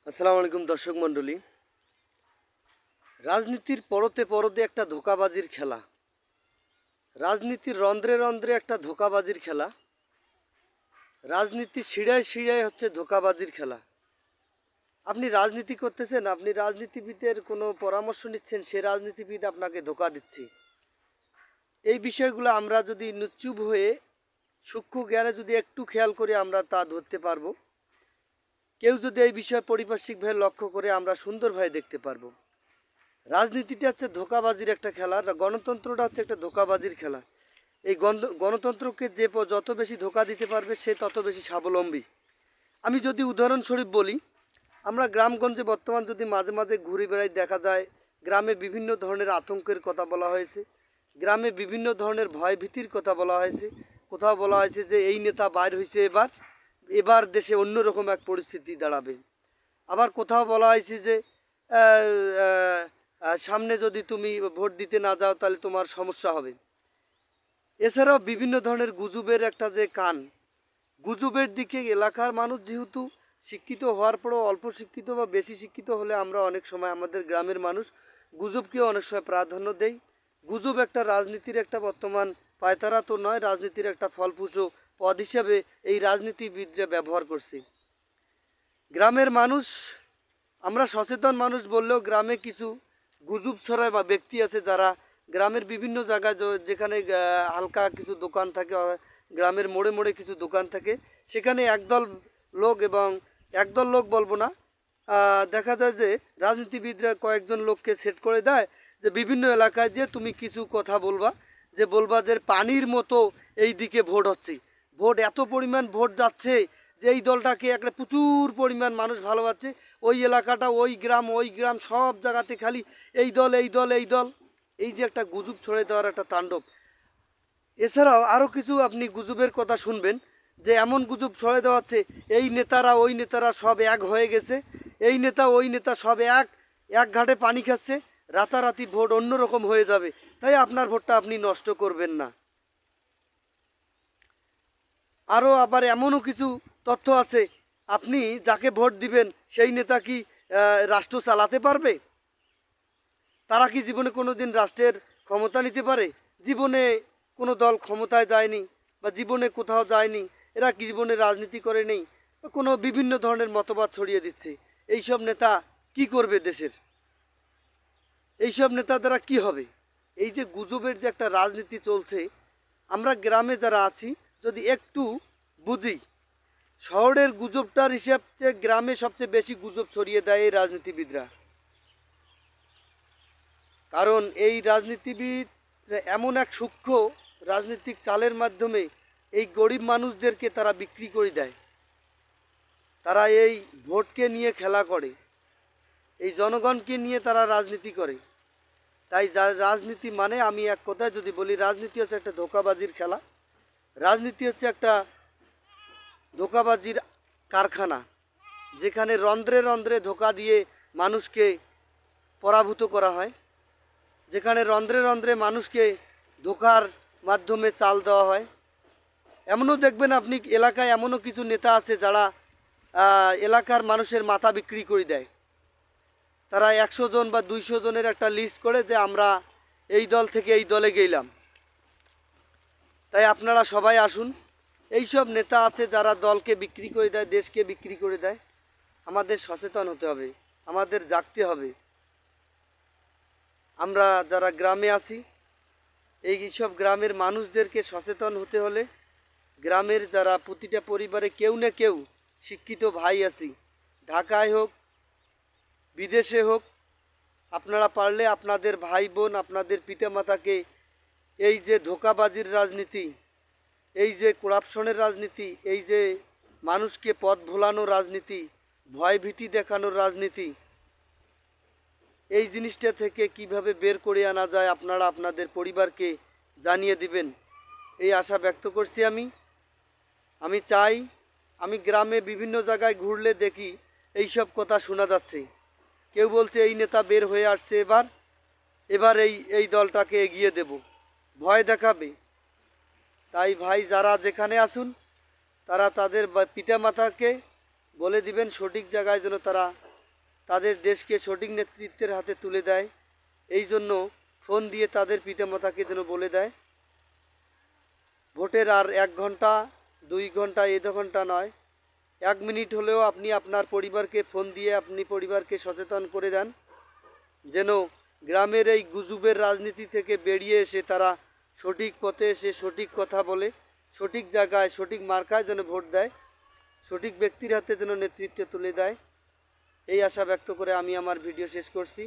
আসসালামু আলাইকুম দর্শক মণ্ডলী। রাজনীতির পরতে পরতে একটা ধোঁকাবাজির খেলা, রাজনীতির রন্ধ্রে রন্ধ্রে একটা ধোঁকাবাজির খেলা, রাজনীতি শিরায় শিরায় হচ্ছে ধোঁকাবাজির খেলা। আপনি রাজনীতি করতেছেন, আপনি রাজনীতিবিদের কোনো পরামর্শ নিচ্ছেন, সে রাজনীতিবিদ আপনাকে ধোঁকা দিচ্ছে। এই বিষয়গুলো আমরা যদি নিশ্চুপ হয়ে সূক্ষ্ম জ্ঞানে যদি একটু খেয়াল করি আমরা তা ধরতে পারবো। কেউ যদি এই বিষয় পারিপার্শ্বিকভাবে লক্ষ্য করে আমরা সুন্দরভাবে দেখতে পারবো। রাজনীতিটা হচ্ছে ধোঁকাবাজির একটা খেলা, গণতন্ত্রটা হচ্ছে একটা ধোঁকাবাজির খেলা। এই গণতন্ত্রকে যে যত বেশি ধোঁকা দিতে পারবে সে তত বেশি স্বাবলম্বী। আমি যদি উদাহরণস্বরূপ বলি, আমরা গ্রামগঞ্জে বর্তমান যদি মাঝে মাঝে ঘুরে বেড়াই, দেখা যায় গ্রামে বিভিন্ন ধরনের আতঙ্কের কথা বলা হয়েছে, গ্রামে বিভিন্ন ধরনের ভয় ভীতির কথা বলা হয়েছে। কোথাও বলা হয়েছে যে এই নেতা বাইর হয়েছে, এবার এবার দেশে অন্যরকম এক পরিস্থিতি দাঁড়াবে। আবার কোথাও বলা হয়েছে যে সামনে যদি তুমি ভোট দিতে না যাও তাহলে তোমার সমস্যা হবে। এছাড়াও বিভিন্ন ধরনের গুজবের একটা যে কান, গুজবের দিকে এলাকার মানুষ যেহেতু শিক্ষিত হওয়ার পরেও অল্প শিক্ষিত বা বেশি শিক্ষিত হলে আমরা অনেক সময় আমাদের গ্রামের মানুষ গুজবকেও অনেক সময় প্রাধান্য দেই। গুজব একটা রাজনীতির একটা বর্তমান পায়তারা তো নয়, রাজনীতির একটা ফলপ্রসূ পদ হিসাবে এই রাজনীতিবিদরা ব্যবহার করছে। গ্রামের মানুষ, আমরা সচেতন মানুষ বললেও গ্রামে কিছু গুজব ছড়ায় বা ব্যক্তি আছে যারা গ্রামের বিভিন্ন জায়গায় যেখানে হালকা কিছু দোকান থাকে, গ্রামের মোড়ে মোড়ে কিছু দোকান থাকে, সেখানে একদল লোক, এবং একদল লোক বলবো না, দেখা যায় যে রাজনীতিবিদরা কয়েকজন লোককে সেট করে দেয় যে বিভিন্ন এলাকায় যে তুমি কিছু কথা বলবা, যে বলবা যে পানির মতো এই দিকে ভোট হচ্ছে, ভোট এত পরিমাণ ভোট যাচ্ছে যে এই দলটাকে একটা প্রচুর পরিমাণ মানুষ ভালোবাসছে, ওই এলাকাটা ওই গ্রাম সব জায়গাতে খালি এই দল এই দল এই দল, এই যে একটা গুজব ছড়ে দেওয়ার একটা তাণ্ডব। এছাড়াও আরও কিছু আপনি গুজবের কথা শুনবেন যে এমন গুজব ছড়ে দেওয়া হচ্ছে এই নেতারা ওই নেতারা সব এক হয়ে গেছে, এই নেতা ওই নেতা সব এক এক ঘাটে পানি খাচ্ছে, রাতারাতি ভোট অন্যরকম হয়ে যাবে, তাই আপনার ভোটটা আপনি নষ্ট করবেন না। আরও আবার এমনও কিছু তথ্য আছে, আপনি যাকে ভোট দিবেন সেই নেতা কি রাষ্ট্র চালাতে পারবে? তারা কি জীবনে কোনো দিন রাষ্ট্রের ক্ষমতা নিতে পারে? জীবনে কোনো দল ক্ষমতায় যায়নি বা জীবনে কোথাও যায়নি, এরা কি জীবনে রাজনীতি করে নেই, কোনো বিভিন্ন ধরনের মতবাদ ছড়িয়ে দিচ্ছে। এইসব নেতা কি করবে দেশের? এইসব নেতা দ্বারা কি হবে? এই যে গুজবের যে একটা রাজনীতি চলছে, আমরা গ্রামে যারা আছি যদি একটু বুঝি, শহরের গুজবটার হিসাব চেয়ে গ্রামে সবচেয়ে বেশি গুজব ছড়িয়ে দেয় এই রাজনীতিবিদরা। কারণ এই রাজনীতিবিদ এমন এক সূক্ষ্ম রাজনৈতিক চালের মাধ্যমে এই গরিব মানুষদেরকে তারা বিক্রি করে দেয়। তারা এই ভোটকে নিয়ে খেলা করে, এই জনগণকে নিয়ে তারা রাজনীতি করে। তাই রাজনীতি মানে, আমি এক কথায় যদি বলি, রাজনীতি হচ্ছে একটা ধোঁকাবাজির খেলা, রাজনীতি হচ্ছে একটা ধোঁকাবাজির কারখানা, যেখানে রন্ধ্রে রন্ধ্রে ধোঁকা দিয়ে মানুষকে পরাভূত করা হয়, যেখানে রন্ধ্রে রন্ধ্রে মানুষকে ধোঁকার মাধ্যমে চাল দেওয়া হয়। এমনও দেখবেন আপনি এলাকায় এমনও কিছু নেতা আছে যারা এলাকার মানুষের মাথা বিক্রি করে দেয়। তারা 100 জন বা 200 জনের একটা লিস্ট করে যে আমরা এই দল থেকে এই দলে গেলাম, তাই আপনারা সবাই আসুন। এইসব নেতা আছে যারা দলকে বিক্রি করে দেয়, দেশকে বিক্রি করে দেয়। আমাদের সচেতন হতে হবে, আমাদের জাগতে হবে। আমরা যারা গ্রামে আছি, এই সব গ্রামের মানুষদেরকে সচেতন হতে হলে, গ্রামের যারা প্রতিটা পরিবারে কেউ না কেউ শিক্ষিত ভাই আছি, ঢাকায় হোক বিদেশে হোক, আপনারা পারলে আপনাদের ভাই বোন, আপনাদের পিতামাতাকে এই যে ধোঁকাবাজির রাজনীতি, এই যে করাপশনের রাজনীতি, এই যে মানুষকে পথ ভোলানোর রাজনীতি, ভয়ভীতি দেখানোর রাজনীতি, এই জিনিসটা থেকে কিভাবে বের করে আনা যায় আপনারা আপনাদের পরিবারকে জানিয়ে দিবেন, এই আশা ব্যক্ত করছি। আমি চাই, আমি গ্রামে বিভিন্ন জায়গায় ঘুরলে দেখি এইসব কথা শোনা যাচ্ছে। কেউ বলছে এই নেতা বের হয়ে আসছে, এবার এবার এই এই দলটাকে এগিয়ে দেব, ভয় দেখাবে। তাই ভাই যারা যেখানে আসুন, তারা তাদের পিতামাতাকে বলে দিবেন সঠিক জায়গায় যেন তারা তাদের দেশকে সঠিক নেতৃত্বের হাতে তুলে দেয়। এই জন্য ফোন দিয়ে তাদের পিতামাতাকে যেন বলে দেয় ভোটের আর 1 ঘন্টা 2 ঘন্টা 1 ঘন্টা নয়, 1 মিনিট হলেও আপনি আপনার পরিবারকে ফোন দিয়ে আপনি পরিবারকে সচেতন করে দেন যেন গ্রামের এই গুজবের রাজনীতি থেকে বেরিয়ে এসে তারা সঠিক পথে এসে সঠিক কথা বলে সঠিক জায়গায় সঠিক মার্কায় যেন ভোট দেয়, সঠিক ব্যক্তির হাতে যেন নেতৃত্ব তুলে দেয়। এই আশা ব্যক্ত করে আমি আমার ভিডিও শেষ করছি।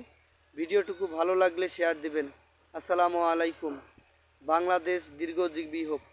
ভিডিওটুকু ভালো লাগলে শেয়ার দেবেন। আসসালামু আলাইকুম। বাংলাদেশ দীর্ঘজীবী হোক।